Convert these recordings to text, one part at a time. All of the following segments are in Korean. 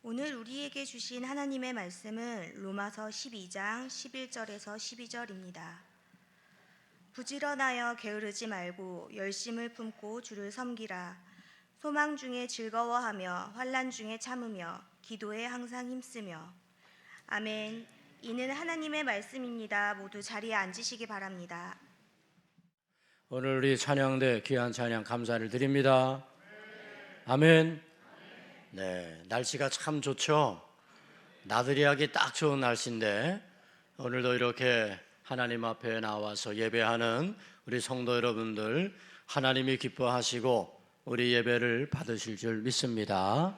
오늘 우리에게 주신 하나님의 말씀은 로마서 12장 11절에서 12절입니다. 부지런하여 게으르지 말고 열심을 품고 주를 섬기라. 소망 중에 즐거워하며 환난 중에 참으며 기도에 항상 힘쓰며. 아멘. 이는 하나님의 말씀입니다. 모두 자리에 앉으시기 바랍니다. 오늘 우리 찬양대 귀한 찬양 감사를 드립니다. 아멘. 네, 날씨가 참 좋죠. 나들이 하기 딱 좋은 날씨인데 오늘도 이렇게 하나님 앞에 나와서 예배하는 우리 성도 여러분들, 하나님이 기뻐하시고 우리 예배를 받으실 줄 믿습니다.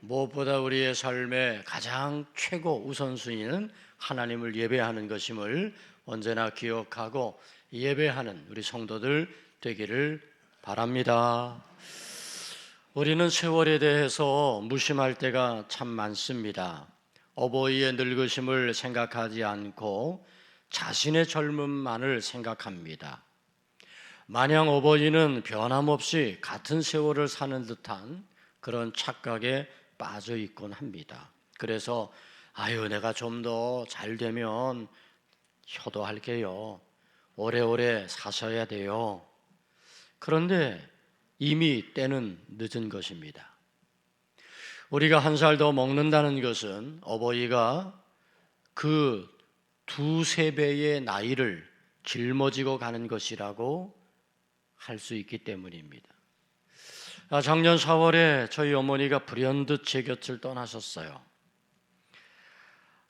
무엇보다 우리의 삶의 가장 최고 우선순위는 하나님을 예배하는 것임을 언제나 기억하고 예배하는 우리 성도들 되기를 바랍니다. 우리는 세월에 대해서 무심할 때가 참 많습니다. 어버이의 늙으심을 생각하지 않고 자신의 젊음만을 생각합니다. 마냥 어버이는 변함없이 같은 세월을 사는 듯한 그런 착각에 빠져 있곤 합니다. 그래서 내가 좀 더 잘 되면 효도할게요. 오래오래 사셔야 돼요. 그런데 이미 때는 늦은 것입니다. 우리가 한 살 더 먹는다는 것은 어버이가 그 두세 배의 나이를 짊어지고 가는 것이라고 할 수 있기 때문입니다. 작년 4월에 저희 어머니가 불현듯 제 곁을 떠나셨어요.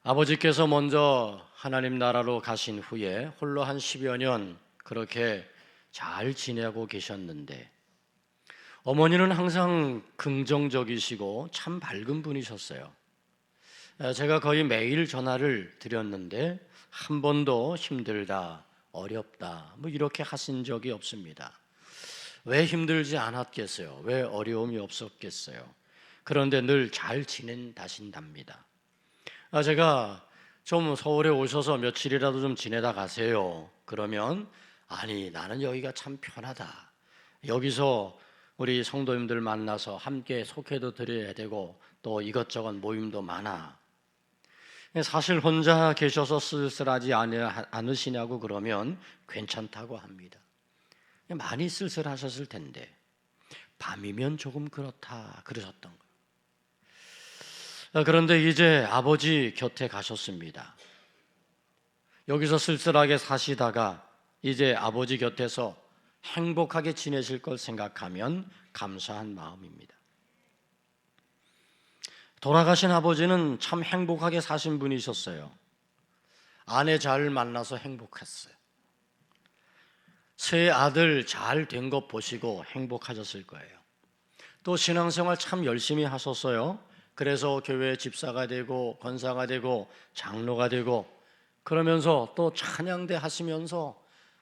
아버지께서 먼저 하나님 나라로 가신 후에 홀로 한 10여 년 그렇게 잘 지내고 계셨는데 어머니는 항상 긍정적이시고 참 밝은 분이셨어요. 제가 거의 매일 전화를 드렸는데 한 번도 힘들다, 어렵다 이렇게 하신 적이 없습니다. 왜 힘들지 않았겠어요? 왜 어려움이 없었겠어요? 그런데 늘 잘 지낸다신답니다. 제가 좀 서울에 오셔서 며칠이라도 좀 지내다 가세요. 그러면 아니, 나는 여기가 참 편하다. 여기서 우리 성도님들 만나서 함께 속회도 드려야 되고 또 이것저것 모임도 많아. 사실 혼자 계셔서 쓸쓸하지 않으시냐고 그러면 괜찮다고 합니다. 많이 쓸쓸하셨을 텐데 밤이면 조금 그렇다 그러셨던 거예요. 그런데 이제 아버지 곁에 가셨습니다. 여기서 쓸쓸하게 사시다가 이제 아버지 곁에서 행복하게 지내실 걸 생각하면 감사한 마음입니다. 돌아가신 아버지는 참 행복하게 사신 분이셨어요. 아내 잘 만나서 행복했어요. 새 아들 잘 된 것 보시고 행복하셨을 거예요. 또 신앙생활 참 열심히 하셨어요. 그래서 교회 집사가 되고 권사가 되고 장로가 되고 그러면서 또 찬양대 하시면서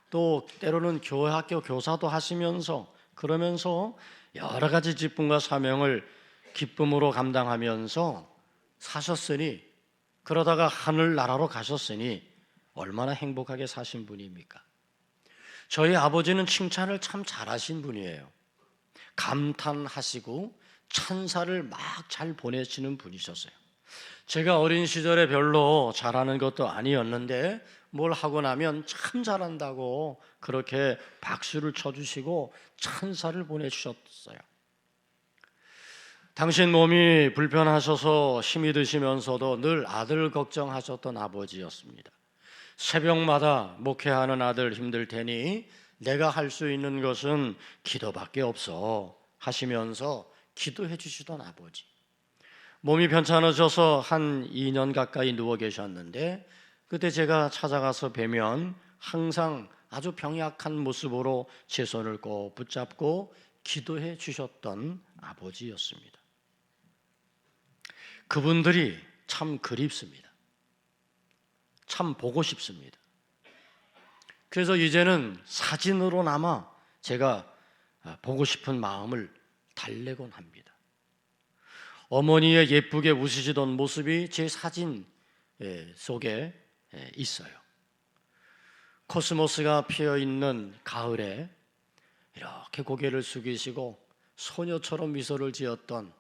또 때로는 교회학교 교사도 하시면서 그러면서 여러 가지 직분과 사명을 기쁨으로 감당하면서 사셨으니, 그러다가 하늘나라로 가셨으니 얼마나 행복하게 사신 분입니까? 저희 아버지는 칭찬을 참 잘하신 분이에요. 감탄하시고 찬사를 막 잘 보내시는 분이셨어요. 제가 어린 시절에 별로 잘하는 것도 아니었는데 뭘 하고 나면 참 잘한다고 그렇게 박수를 쳐주시고 찬사를 보내주셨어요. 당신 몸이 불편하셔서 힘이 드시면서도 늘 아들 걱정하셨던 아버지였습니다. 새벽마다 목회하는 아들 힘들 테니 내가 할 수 있는 것은 기도밖에 없어 하시면서 기도해 주시던 아버지. 몸이 편찮으셔서 한 2년 가까이 누워 계셨는데 그때 제가 찾아가서 뵈면 항상 아주 병약한 모습으로 제 손을 꼭 붙잡고 기도해 주셨던 아버지였습니다. 그분들이 참 그립습니다. 참 보고 싶습니다. 그래서 이제는 사진으로나마 제가 보고 싶은 마음을 달래곤 합니다. 어머니의 예쁘게 웃으시던 모습이 제 사진 속에 있어요. 코스모스가 피어있는 가을에 이렇게 고개를 숙이시고 소녀처럼 미소를 지었던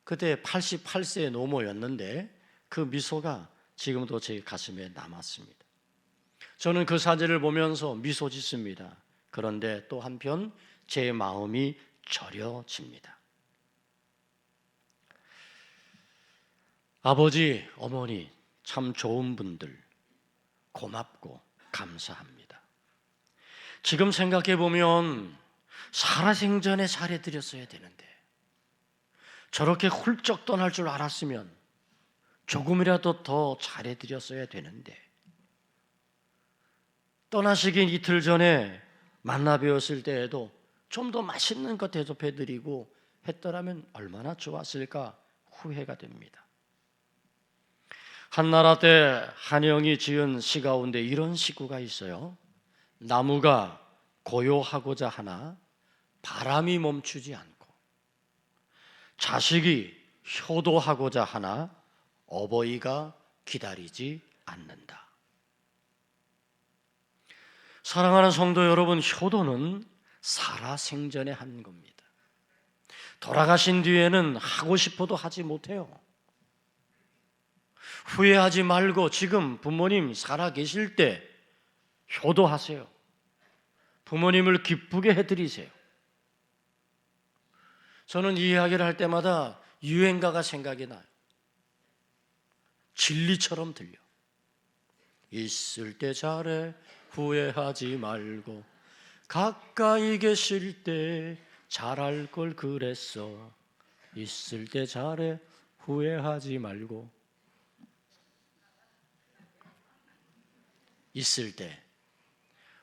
그때 88세의 노모였는데 그 미소가 지금도 제 가슴에 남았습니다. 저는 그 사진을 보면서 미소 짓습니다. 그런데 또 한편 제 마음이 저려집니다. 아버지, 어머니 참 좋은 분들, 고맙고 감사합니다. 지금 생각해 보면 살아생전에 잘해드렸어야 되는데, 저렇게 훌쩍 떠날 줄 알았으면 조금이라도 더 잘해드렸어야 되는데, 떠나시기 이틀 전에 만나 뵈었을 때에도 좀 더 맛있는 것 대접해드리고 했더라면 얼마나 좋았을까 후회가 됩니다. 한나라 때 한영이 지은 시 가운데 이런 시구가 있어요. 나무가 고요하고자 하나 바람이 멈추지 않고, 자식이 효도하고자 하나 어버이가 기다리지 않는다. 사랑하는 성도 여러분, 효도는 살아생전에 한 겁니다. 돌아가신 뒤에는 하고 싶어도 하지 못해요. 후회하지 말고 지금 부모님 살아 계실 때 효도하세요. 부모님을 기쁘게 해드리세요. 저는 이 이야기를 할 때마다 유행가가 생각이 나요. 진리처럼 들려. 있을 때 잘해 후회하지 말고, 가까이 계실 때 잘할 걸 그랬어. 있을 때 잘해 후회하지 말고. 있을 때,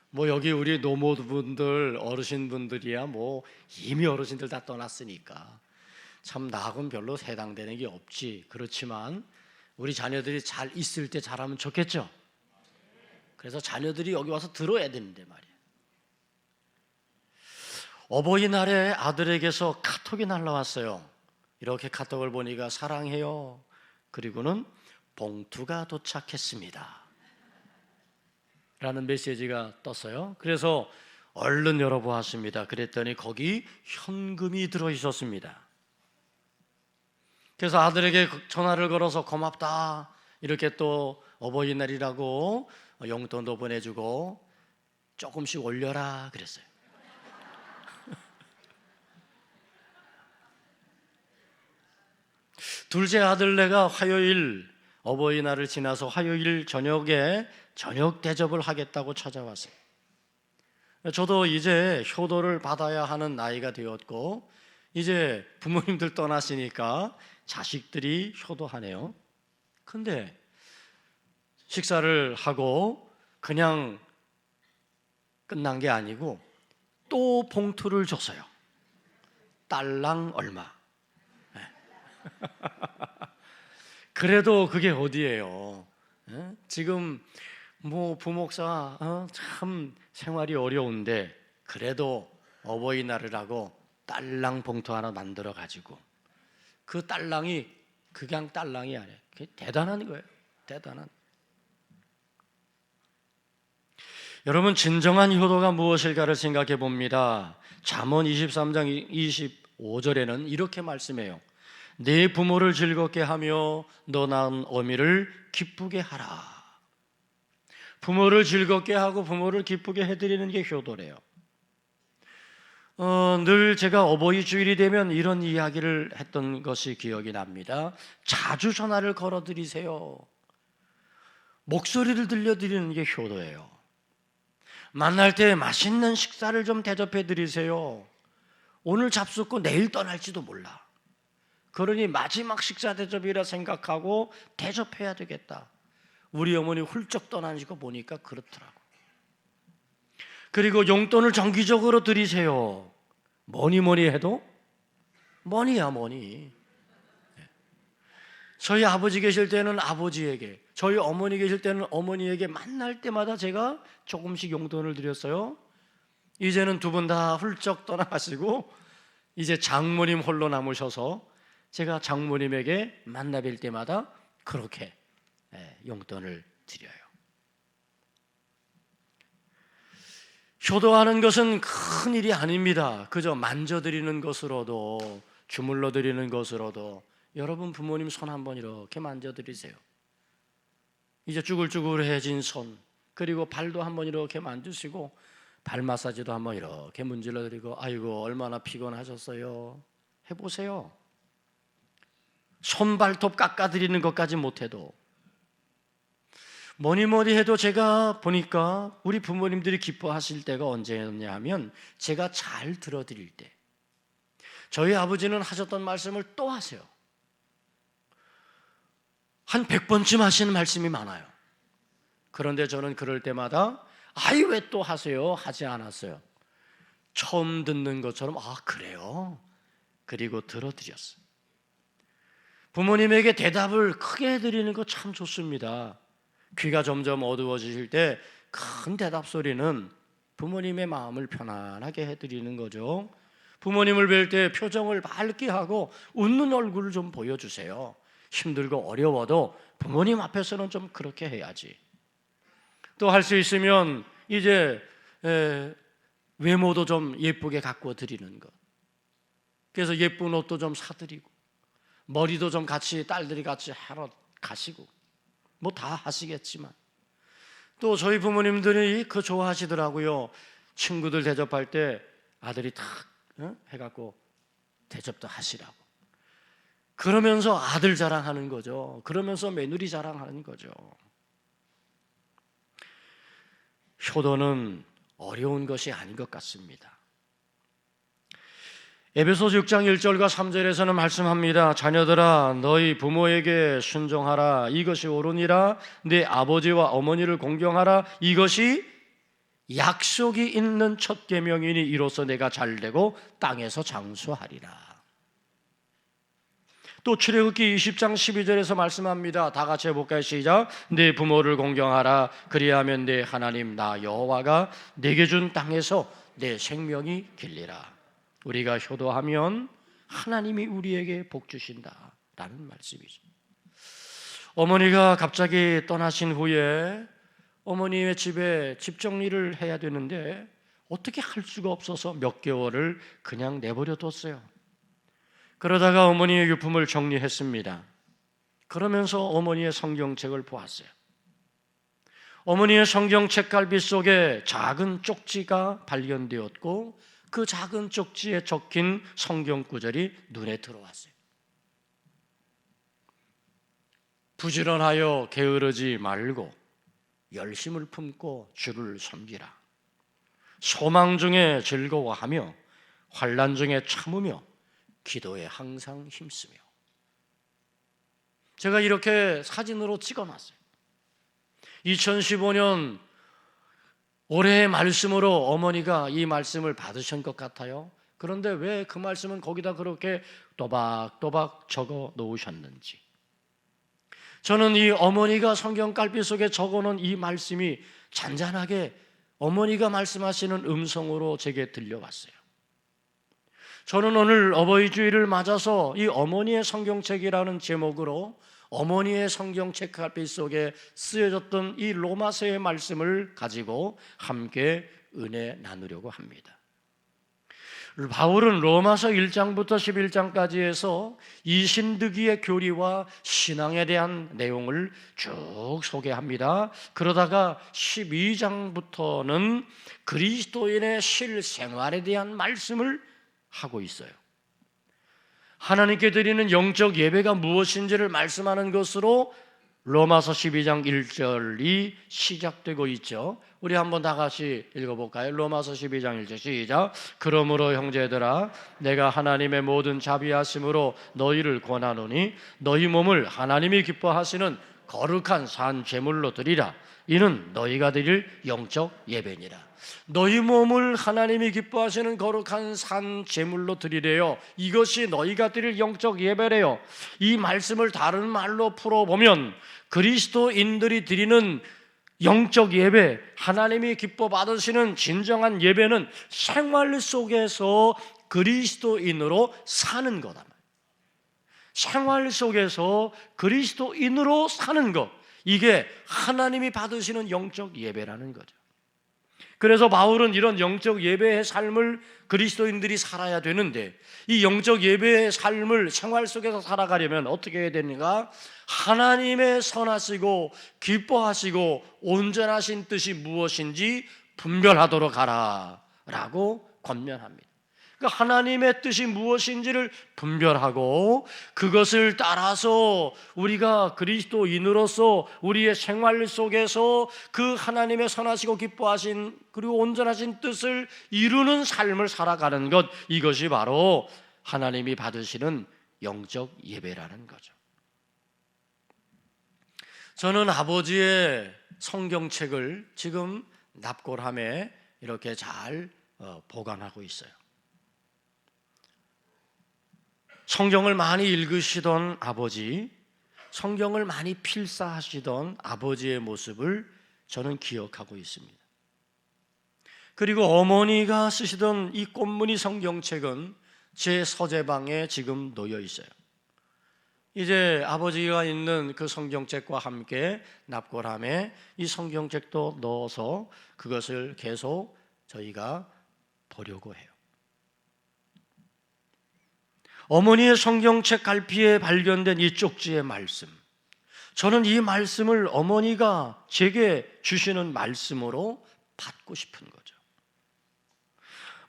뭐 여기 우리 노모분들, 어르신분들이야 뭐 이미 어르신들 다 떠났으니까 참 나하고는 별로 해당되는 게 없지. 그렇지만 우리 자녀들이 잘 있을 때 잘하면 좋겠죠. 그래서 자녀들이 여기 와서 들어야 되는데 말이야. 어버이날에 아들에게서 카톡이 날라왔어요. 이렇게 카톡을 보니까 사랑해요. 그리고는 봉투가 도착했습니다 라는 메시지가 떴어요. 그래서 얼른 열어보았습니다. 그랬더니 거기 현금이 들어있었습니다. 그래서 아들에게 전화를 걸어서 고맙다, 이렇게 또 어버이날이라고 용돈도 보내주고 조금씩 올려라 그랬어요. 둘째 아들내가 화요일 어버이날을 지나서 화요일 저녁에 저녁 대접을 하겠다고 찾아왔어요. 저도 이제 효도를 받아야 하는 나이가 되었고 이제 부모님들 떠나시니까 자식들이 효도하네요. 근데 식사를 하고 그냥 끝난 게 아니고 또 봉투를 줬어요. 딸랑 얼마. 그래도 그게 어디예요? 지금 뭐 부목사 참 생활이 어려운데 그래도 어버이날을 하고 딸랑 봉투 하나 만들어 가지고, 그 딸랑이 그냥 딸랑이 아니에요. 그게 대단한 거예요. 대단한. 여러분, 진정한 효도가 무엇일까를 생각해 봅니다. 잠언 23장 25절에는 이렇게 말씀해요. 내 부모를 즐겁게 하며 너 낳은 어미를 기쁘게 하라. 부모를 즐겁게 하고 부모를 기쁘게 해드리는 게 효도래요. 늘 제가 어버이 주일이 되면 이런 이야기를 했던 것이 기억이 납니다. 자주 전화를 걸어드리세요. 목소리를 들려드리는 게 효도예요. 만날 때 맛있는 식사를 좀 대접해드리세요. 오늘 잡숫고 내일 떠날지도 몰라. 그러니 마지막 식사 대접이라 생각하고 대접해야 되겠다. 우리 어머니 훌쩍 떠나시고 보니까 그렇더라고. 그리고 용돈을 정기적으로 드리세요. 뭐니 해도 뭐니야 뭐니. 저희 아버지 계실 때는 아버지에게, 저희 어머니 계실 때는 어머니에게 만날 때마다 제가 조금씩 용돈을 드렸어요. 이제는 두 분 다 훌쩍 떠나가시고 이제 장모님 홀로 남으셔서 제가 장모님에게 만나 뵐 때마다 그렇게 용돈을 드려요. 효도하는 것은 큰 일이 아닙니다. 그저 만져드리는 것으로도, 주물러 드리는 것으로도 여러분 부모님 손 한번 이렇게 만져드리세요. 이제 쭈글쭈글해진 손, 그리고 발도 한번 이렇게 만지시고 발 마사지도 한번 이렇게 문질러드리고 아이고 얼마나 피곤하셨어요 해보세요. 손발톱 깎아드리는 것까지 못해도 뭐니 해도 제가 보니까 우리 부모님들이 기뻐하실 때가 언제였냐 하면 제가 잘 들어드릴 때. 저희 아버지는 하셨던 말씀을 또 하세요. 한 100번쯤 하시는 말씀이 많아요. 그런데 저는 그럴 때마다 아이 왜 또 하세요? 하지 않았어요. 처음 듣는 것처럼 아 그래요? 그리고 들어드렸어요. 부모님에게 대답을 크게 해드리는 거 참 좋습니다. 귀가 점점 어두워지실 때 큰 대답 소리는 부모님의 마음을 편안하게 해드리는 거죠. 부모님을 뵐 때 표정을 밝게 하고 웃는 얼굴을 좀 보여주세요. 힘들고 어려워도 부모님 앞에서는 좀 그렇게 해야지. 또 할 수 있으면 이제 외모도 좀 예쁘게 가꾸어 드리는 것. 그래서 예쁜 옷도 좀 사드리고 머리도 좀 같이 딸들이 같이 하러 가시고 뭐 다 하시겠지만 또 저희 부모님들이 그 좋아하시더라고요. 친구들 대접할 때 아들이 탁 해갖고 대접도 하시라고. 그러면서 아들 자랑하는 거죠. 그러면서 며느리 자랑하는 거죠. 효도는 어려운 것이 아닌 것 같습니다. 에베소서 6장 1절과 3절에서는 말씀합니다. 자녀들아 너희 부모에게 순종하라. 이것이 옳으니라. 네 아버지와 어머니를 공경하라. 이것이 약속이 있는 첫 계명이니 이로써 내가 잘되고 땅에서 장수하리라. 또 출애굽기 20장 12절에서 말씀합니다. 다 같이 해볼까요? 시작. 네 부모를 공경하라. 그리하면 네 하나님 나 여호와가 내게 준 땅에서 내 생명이 길리라. 우리가 효도하면 하나님이 우리에게 복 주신다라는 말씀이죠. 어머니가 갑자기 떠나신 후에 어머니의 집에 집 정리를 해야 되는데 어떻게 할 수가 없어서 몇 개월을 그냥 내버려 뒀어요. 그러다가 어머니의 유품을 정리했습니다. 그러면서 어머니의 성경책을 보았어요. 어머니의 성경책 갈비 속에 작은 쪽지가 발견되었고 그 작은 쪽지에 적힌 성경 구절이 눈에 들어왔어요. 부지런하여 게으르지 말고 열심을 품고 주를 섬기라. 소망 중에 즐거워하며 환난 중에 참으며 기도에 항상 힘쓰며. 제가 이렇게 사진으로 찍어놨어요. 2015년 올해의 말씀으로 어머니가 이 말씀을 받으신 것 같아요. 그런데 왜 그 말씀은 거기다 그렇게 또박또박 적어 놓으셨는지. 저는 이 어머니가 성경 깔비 속에 적어놓은 이 말씀이 잔잔하게 어머니가 말씀하시는 음성으로 제게 들려왔어요. 저는 오늘 어버이 주일을 맞아서 이 어머니의 성경책이라는 제목으로 어머니의 성경책 갈비 속에 쓰여졌던 이 로마서의 말씀을 가지고 함께 은혜 나누려고 합니다. 바울은 로마서 1장부터 11장까지 해서 이신득이의 교리와 신앙에 대한 내용을 쭉 소개합니다. 그러다가 12장부터는 그리스도인의 실생활에 대한 말씀을 하고 있어요. 하나님께 드리는 영적 예배가 무엇인지를 말씀하는 것으로 로마서 12장 1절이 시작되고 있죠. 우리 한번 다 같이 읽어볼까요? 로마서 12장 1절 시작. 그러므로 형제들아 내가 하나님의 모든 자비하심으로 너희를 권하노니 너희 몸을 하나님이 기뻐하시는 거룩한 산 제물로 드리라. 이는 너희가 드릴 영적 예배니라. 너희 몸을 하나님이 기뻐하시는 거룩한 산 제물로 드리래요. 이것이 너희가 드릴 영적 예배래요. 이 말씀을 다른 말로 풀어보면 그리스도인들이 드리는 영적 예배, 하나님이 기뻐 받으시는 진정한 예배는 생활 속에서 그리스도인으로 사는 거다. 생활 속에서 그리스도인으로 사는 것, 이게 하나님이 받으시는 영적 예배라는 거죠. 그래서 바울은 이런 영적 예배의 삶을 그리스도인들이 살아야 되는데, 이 영적 예배의 삶을 생활 속에서 살아가려면 어떻게 해야 되는가? 하나님의 선하시고 기뻐하시고 온전하신 뜻이 무엇인지 분별하도록 하라 라고 권면합니다. 그러니까 하나님의 뜻이 무엇인지를 분별하고 그것을 따라서 우리가 그리스도인으로서 우리의 생활 속에서 그 하나님의 선하시고 기뻐하신 그리고 온전하신 뜻을 이루는 삶을 살아가는 것, 이것이 바로 하나님이 받으시는 영적 예배라는 거죠. 저는 아버지의 성경책을 지금 납골함에 이렇게 잘 보관하고 있어요. 성경을 많이 읽으시던 아버지, 성경을 많이 필사하시던 아버지의 모습을 저는 기억하고 있습니다. 그리고 어머니가 쓰시던 이 꽃무늬 성경책은 제 서재방에 지금 놓여 있어요. 이제 아버지가 있는 그 성경책과 함께 납골함에 이 성경책도 넣어서 그것을 계속 저희가 보려고 해요. 어머니의 성경책 갈피에 발견된 이 쪽지의 말씀, 저는 이 말씀을 어머니가 제게 주시는 말씀으로 받고 싶은 거죠.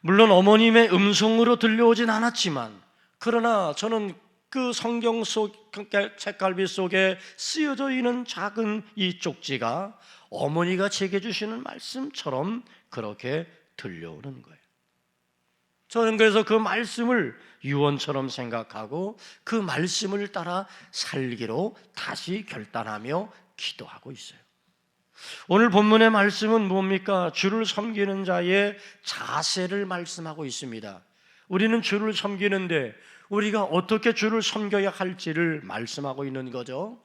물론 어머님의 음성으로 들려오진 않았지만, 그러나 저는 그 성경 속 책갈피 속에 쓰여져 있는 작은 이 쪽지가 어머니가 제게 주시는 말씀처럼 그렇게 들려오는 거예요. 저는 그래서 그 말씀을 유언처럼 생각하고 그 말씀을 따라 살기로 다시 결단하며 기도하고 있어요. 오늘 본문의 말씀은 뭡니까? 주를 섬기는 자의 자세를 말씀하고 있습니다. 우리는 주를 섬기는데 우리가 어떻게 주를 섬겨야 할지를 말씀하고 있는 거죠.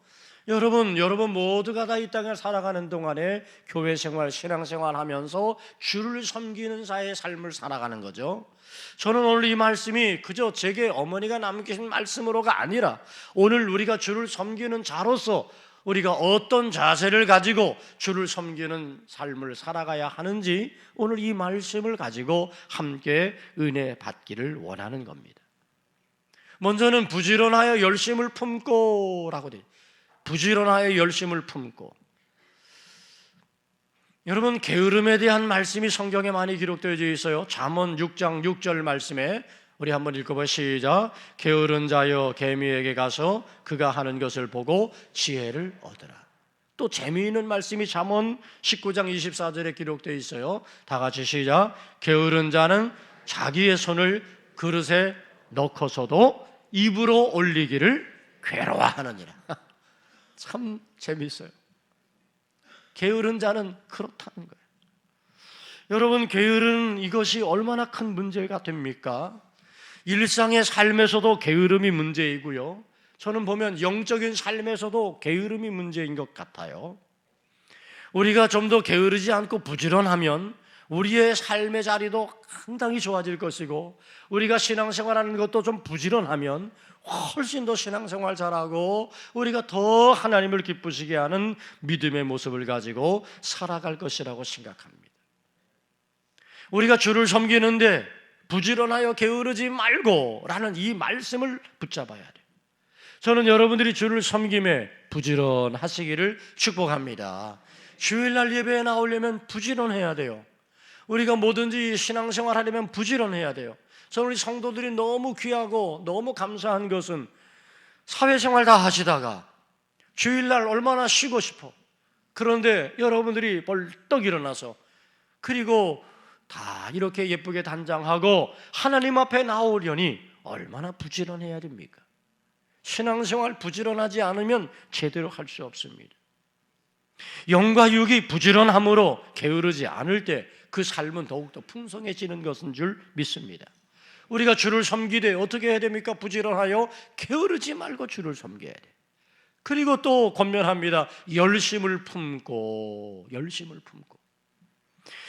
여러분 모두가 다 이 땅에 살아가는 동안에 교회 생활, 신앙 생활 하면서 주를 섬기는 자의 삶을 살아가는 거죠. 저는 오늘 이 말씀이 그저 제게 어머니가 남기신 말씀으로가 아니라 오늘 우리가 주를 섬기는 자로서 우리가 어떤 자세를 가지고 주를 섬기는 삶을 살아가야 하는지 오늘 이 말씀을 가지고 함께 은혜 받기를 원하는 겁니다. 먼저는 부지런하여 열심을 품고 라고 돼요. 부지런하여 열심을 품고. 여러분, 게으름에 대한 말씀이 성경에 많이 기록되어 있어요. 잠언 6장 6절 말씀에 우리 한번 읽어봐요. 시작. 게으른 자여 개미에게 가서 그가 하는 것을 보고 지혜를 얻으라. 또 재미있는 말씀이 잠언 19장 24절에 기록되어 있어요. 다 같이 시작. 게으른 자는 자기의 손을 그릇에 넣고서도 입으로 올리기를 괴로워하느니라. 참 재미있어요. 게으른 자는 그렇다는 거예요. 여러분, 게으른 이것이 얼마나 큰 문제가 됩니까? 일상의 삶에서도 게으름이 문제이고요, 저는 보면 영적인 삶에서도 게으름이 문제인 것 같아요. 우리가 좀 더 게으르지 않고 부지런하면 우리의 삶의 자리도 상당히 좋아질 것이고, 우리가 신앙생활하는 것도 좀 부지런하면 훨씬 더 신앙생활 잘하고 우리가 더 하나님을 기쁘시게 하는 믿음의 모습을 가지고 살아갈 것이라고 생각합니다. 우리가 주를 섬기는데 부지런하여 게으르지 말고 라는 이 말씀을 붙잡아야 돼요. 저는 여러분들이 주를 섬김에 부지런하시기를 축복합니다. 주일날 예배에 나오려면 부지런해야 돼요. 우리가 뭐든지 신앙생활 하려면 부지런해야 돼요. 저는 우리 성도들이 너무 귀하고 너무 감사한 것은 사회생활 다 하시다가 주일날 얼마나 쉬고 싶어. 그런데 여러분들이 벌떡 일어나서 그리고 다 이렇게 예쁘게 단장하고 하나님 앞에 나오려니 얼마나 부지런해야 됩니까? 신앙생활 부지런하지 않으면 제대로 할 수 없습니다. 영과 육이 부지런함으로 게으르지 않을 때 그 삶은 더욱더 풍성해지는 것인 줄 믿습니다. 우리가 주를 섬기되 어떻게 해야 됩니까? 부지런하여 게으르지 말고 주를 섬겨야 돼. 그리고 또 권면합니다. 열심을 품고.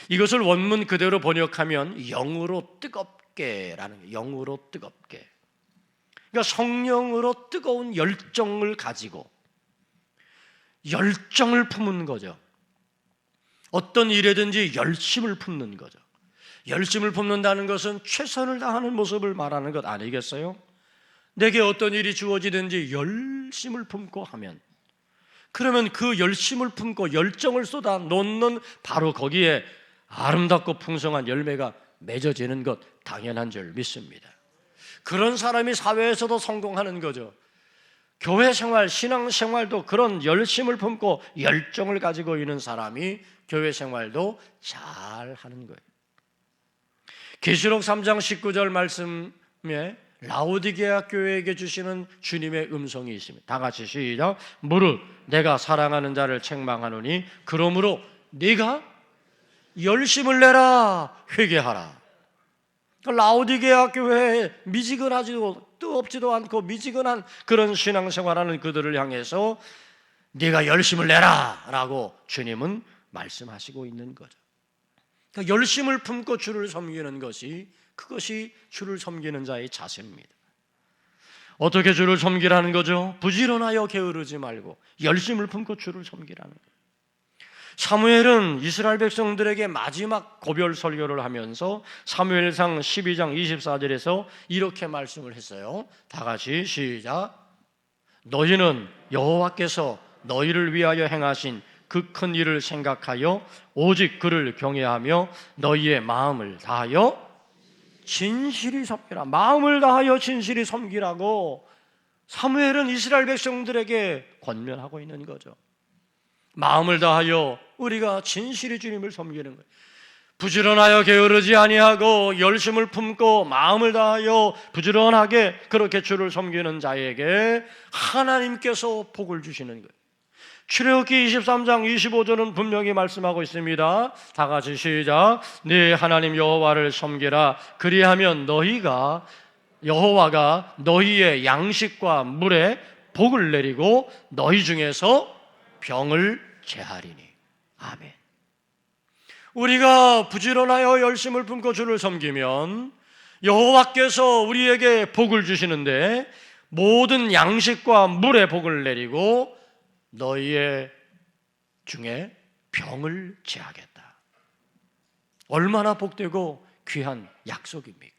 이것을 원문 그대로 번역하면 영으로 뜨겁게라는 거예요. 영으로 뜨겁게. 그러니까 성령으로 뜨거운 열정을 가지고 열정을 품은 거죠. 어떤 일에든지 열심을 품는 거죠. 열심을 품는다는 것은 최선을 다하는 모습을 말하는 것 아니겠어요? 내게 어떤 일이 주어지든지 열심을 품고 하면, 그러면 그 열심을 품고 열정을 쏟아 놓는 바로 거기에 아름답고 풍성한 열매가 맺어지는 것 당연한 줄 믿습니다. 그런 사람이 사회에서도 성공하는 거죠. 교회 생활, 신앙 생활도 그런 열심을 품고 열정을 가지고 있는 사람이 교회 생활도 잘 하는 거예요. 계시록 3장 19절 말씀에 라오디게아 교회에게 주시는 주님의 음성이 있습니다. 다 같이 시작. 무릇 내가 사랑하는 자를 책망하노니 그러므로 네가 열심을 내라, 회개하라. 라오디게아 교회에 미지근하지도 뜨겁지도 않고 미지근한 그런 신앙생활하는 그들을 향해서 네가 열심을 내라 라고 주님은 말씀하시고 있는 거죠. 그러니까 열심을 품고 주를 섬기는 것이, 그것이 주를 섬기는 자의 자세입니다. 어떻게 주를 섬기라는 거죠? 부지런하여 게으르지 말고 열심을 품고 주를 섬기라는 거예요. 사무엘은 이스라엘 백성들에게 마지막 고별 설교를 하면서 사무엘상 12장 24절에서 이렇게 말씀을 했어요. 다 같이 시작. 너희는 여호와께서 너희를 위하여 행하신 그 큰 일을 생각하여 오직 그를 경외하며 너희의 마음을 다하여 진실이 섬기라. 마음을 다하여 진실이 섬기라고 사무엘은 이스라엘 백성들에게 권면하고 있는 거죠. 마음을 다하여 우리가 진실히 주님을 섬기는 거예요. 부지런하여 게으르지 아니하고 열심을 품고 마음을 다하여 부지런하게 그렇게 주를 섬기는 자에게 하나님께서 복을 주시는 거예요. 출애굽기 23장 25절은 분명히 말씀하고 있습니다. 다 같이 시작. 네 하나님 여호와를 섬기라. 그리하면 여호와가 너희의 양식과 물에 복을 내리고 너희 중에서 병을 제하리니. 아멘. 우리가 부지런하여 열심을 품고 주를 섬기면 여호와께서 우리에게 복을 주시는데 모든 양식과 물에 복을 내리고 너희의 중에 병을 제하겠다. 얼마나 복되고 귀한 약속입니까?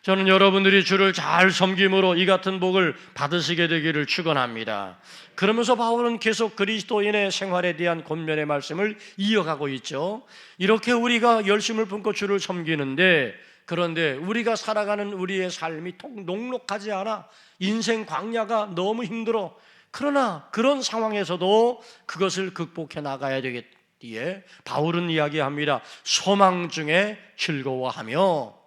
저는 여러분들이 주를 잘 섬김으로 이 같은 복을 받으시게 되기를 축원합니다. 그러면서 바울은 계속 그리스도인의 생활에 대한 권면의 말씀을 이어가고 있죠. 이렇게 우리가 열심을 품고 주를 섬기는데, 그런데 우리가 살아가는 우리의 삶이 통 녹록하지 않아, 인생 광야가 너무 힘들어. 그러나 그런 상황에서도 그것을 극복해 나가야 되겠기에 바울은 이야기합니다. 소망 중에 즐거워하며.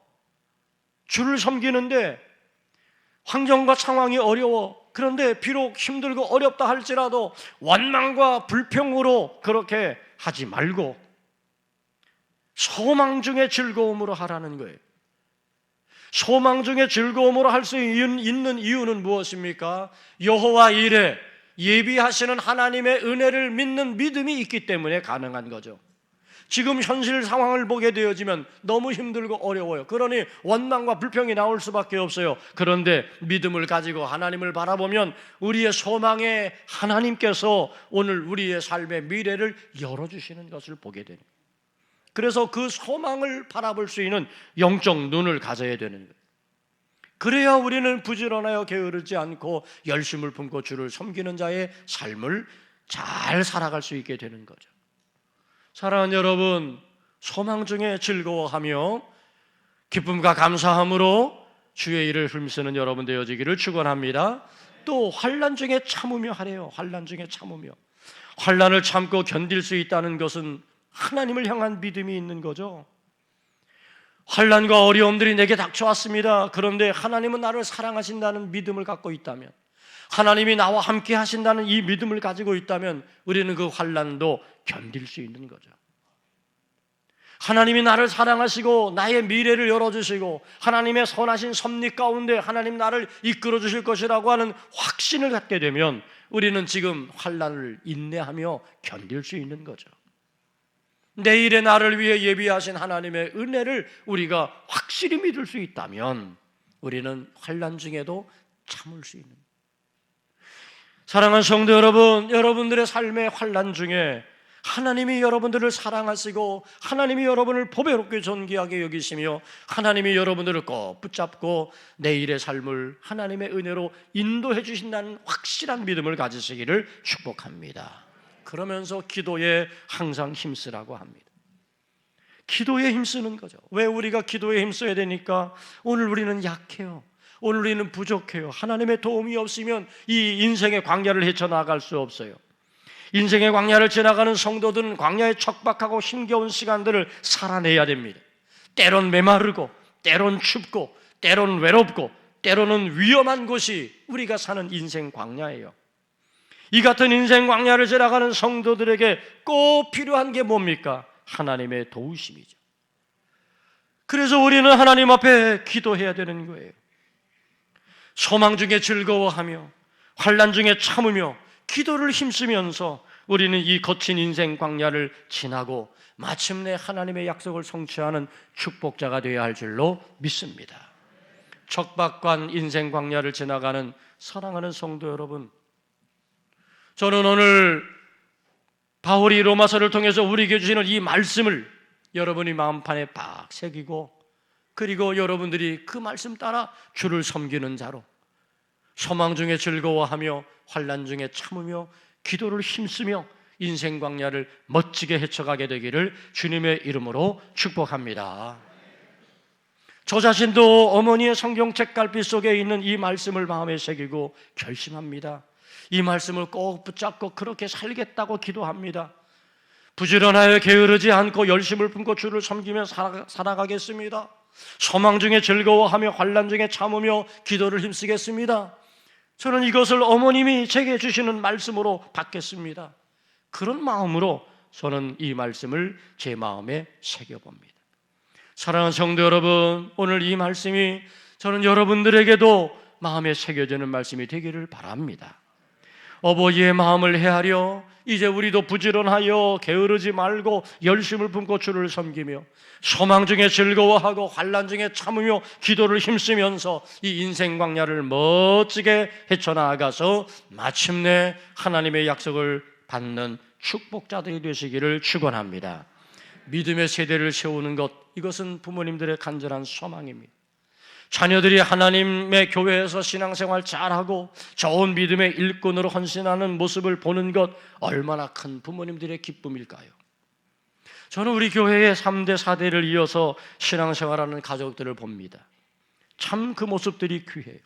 주를 섬기는데 환경과 상황이 어려워. 그런데 비록 힘들고 어렵다 할지라도 원망과 불평으로 그렇게 하지 말고 소망 중에 즐거움으로 하라는 거예요. 소망 중에 즐거움으로 할 수 있는 이유는 무엇입니까? 여호와 일에 예비하시는 하나님의 은혜를 믿는 믿음이 있기 때문에 가능한 거죠. 지금 현실 상황을 보게 되어지면 너무 힘들고 어려워요. 그러니 원망과 불평이 나올 수밖에 없어요. 그런데 믿음을 가지고 하나님을 바라보면 우리의 소망에 하나님께서 오늘 우리의 삶의 미래를 열어주시는 것을 보게 되는 거예요. 그래서 그 소망을 바라볼 수 있는 영적 눈을 가져야 되는 거예요. 그래야 우리는 부지런하여 게으르지 않고 열심을 품고 주를 섬기는 자의 삶을 잘 살아갈 수 있게 되는 거죠. 사랑하는 여러분, 소망 중에 즐거워하며 기쁨과 감사함으로 주의 일을 힘쓰는 여러분 되어지기를 축원합니다. 또 환난 중에 참으며 하래요. 환난 중에 참으며. 환난을 참고 견딜 수 있다는 것은 하나님을 향한 믿음이 있는 거죠. 환난과 어려움들이 내게 닥쳐왔습니다. 그런데 하나님은 나를 사랑하신다는 믿음을 갖고 있다면, 하나님이 나와 함께 하신다는 이 믿음을 가지고 있다면 우리는 그 환난도 견딜 수 있는 거죠. 하나님이 나를 사랑하시고 나의 미래를 열어주시고 하나님의 선하신 섭리 가운데 하나님 나를 이끌어 주실 것이라고 하는 확신을 갖게 되면 우리는 지금 환난을 인내하며 견딜 수 있는 거죠. 내일의 나를 위해 예비하신 하나님의 은혜를 우리가 확실히 믿을 수 있다면 우리는 환난 중에도 참을 수 있는 거예요. 사랑하는 성도 여러분, 여러분들의 삶의 환난 중에 하나님이 여러분들을 사랑하시고 하나님이 여러분을 보배롭게 존귀하게 여기시며 하나님이 여러분들을 꼭 붙잡고 내일의 삶을 하나님의 은혜로 인도해 주신다는 확실한 믿음을 가지시기를 축복합니다. 그러면서 기도에 항상 힘쓰라고 합니다. 기도에 힘쓰는 거죠. 왜 우리가 기도에 힘써야 되니까? 오늘 우리는 약해요. 오늘 우리는 부족해요. 하나님의 도움이 없으면 이 인생의 광야를 헤쳐나갈 수 없어요. 인생의 광야를 지나가는 성도들은 광야에 척박하고 힘겨운 시간들을 살아내야 됩니다. 때론 메마르고 때론 춥고 때론 외롭고 때로는 위험한 곳이 우리가 사는 인생 광야예요. 이 같은 인생 광야를 지나가는 성도들에게 꼭 필요한 게 뭡니까? 하나님의 도우심이죠. 그래서 우리는 하나님 앞에 기도해야 되는 거예요. 소망 중에 즐거워하며 환난 중에 참으며 기도를 힘쓰면서 우리는 이 거친 인생 광야를 지나고 마침내 하나님의 약속을 성취하는 축복자가 되어야 할 줄로 믿습니다. 척박한 인생 광야를 지나가는 사랑하는 성도 여러분, 저는 오늘 바울이 로마서를 통해서 우리에게 주시는 이 말씀을 여러분이 마음판에 팍 새기고, 그리고 여러분들이 그 말씀 따라 주를 섬기는 자로 소망 중에 즐거워하며 환난 중에 참으며 기도를 힘쓰며 인생 광야를 멋지게 헤쳐가게 되기를 주님의 이름으로 축복합니다. 저 자신도 어머니의 성경책 갈피 속에 있는 이 말씀을 마음에 새기고 결심합니다. 이 말씀을 꼭 붙잡고 그렇게 살겠다고 기도합니다. 부지런하여 게으르지 않고 열심을 품고 주를 섬기며 살아가겠습니다. 소망 중에 즐거워하며 환난 중에 참으며 기도를 힘쓰겠습니다. 저는 이것을 어머님이 제게 주시는 말씀으로 받겠습니다. 그런 마음으로 저는 이 말씀을 제 마음에 새겨봅니다. 사랑하는 성도 여러분, 오늘 이 말씀이 저는 여러분들에게도 마음에 새겨지는 말씀이 되기를 바랍니다. 어버이의 마음을 헤아려 이제 우리도 부지런하여 게으르지 말고 열심을 품고 주를 섬기며 소망 중에 즐거워하고 환난 중에 참으며 기도를 힘쓰면서 이 인생 광야를 멋지게 헤쳐나가서 마침내 하나님의 약속을 받는 축복자들이 되시기를 축원합니다. 믿음의 세대를 세우는 것, 이것은 부모님들의 간절한 소망입니다. 자녀들이 하나님의 교회에서 신앙생활 잘하고 좋은 믿음의 일꾼으로 헌신하는 모습을 보는 것, 얼마나 큰 부모님들의 기쁨일까요? 저는 우리 교회의 3대 4대를 이어서 신앙생활하는 가족들을 봅니다. 참 그 모습들이 귀해요.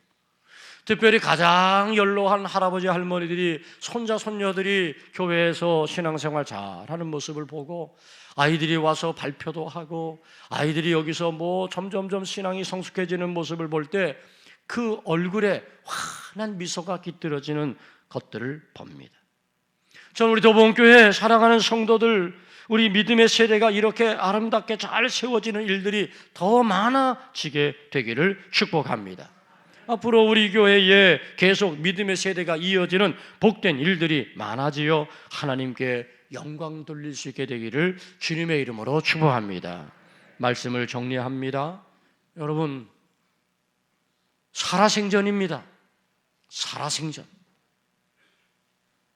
특별히 가장 연로한 할아버지 할머니들이, 손자 손녀들이 교회에서 신앙생활 잘하는 모습을 보고 아이들이 와서 발표도 하고 아이들이 여기서 점점점 신앙이 성숙해지는 모습을 볼 때 그 얼굴에 환한 미소가 깃들어지는 것들을 봅니다. 저는 우리 도봉교회 사랑하는 성도들, 우리 믿음의 세대가 이렇게 아름답게 잘 세워지는 일들이 더 많아지게 되기를 축복합니다. 앞으로 우리 교회에 계속 믿음의 세대가 이어지는 복된 일들이 많아지어 하나님께 영광 돌릴 수 있게 되기를 주님의 이름으로 축복합니다. 말씀을 정리합니다. 여러분, 살아생전입니다. 살아생전.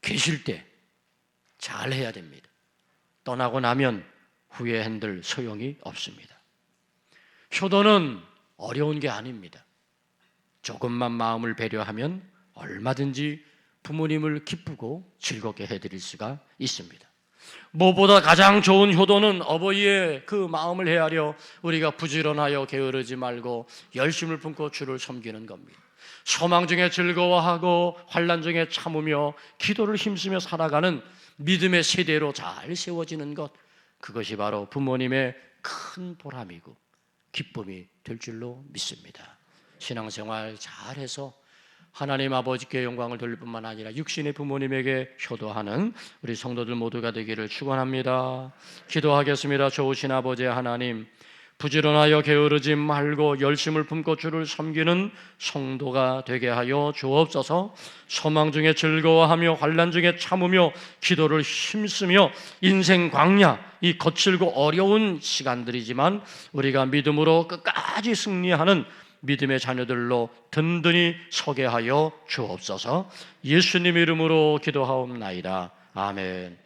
계실 때 잘해야 됩니다. 떠나고 나면 후회 한들 소용이 없습니다. 효도는 어려운 게 아닙니다. 조금만 마음을 배려하면 얼마든지 부모님을 기쁘고 즐겁게 해드릴 수가 있습니다. 무엇보다 가장 좋은 효도는 어버이의 그 마음을 헤아려 우리가 부지런하여 게으르지 말고 열심을 품고 주를 섬기는 겁니다. 소망 중에 즐거워하고 환난 중에 참으며 기도를 힘쓰며 살아가는 믿음의 세대로 잘 세워지는 것, 그것이 바로 부모님의 큰 보람이고 기쁨이 될 줄로 믿습니다. 신앙생활 잘해서 하나님 아버지께 영광을 돌릴 뿐만 아니라 육신의 부모님에게 효도하는 우리 성도들 모두가 되기를 축원합니다. 기도하겠습니다. 좋으신 아버지 하나님, 부지런하여 게으르지 말고 열심을 품고 주를 섬기는 성도가 되게 하여 주옵소서. 소망 중에 즐거워하며 환난 중에 참으며 기도를 힘쓰며 인생 광야, 이 거칠고 어려운 시간들이지만 우리가 믿음으로 끝까지 승리하는 믿음의 자녀들로 든든히 서게 하여 주옵소서. 예수님 이름으로 기도하옵나이다. 아멘.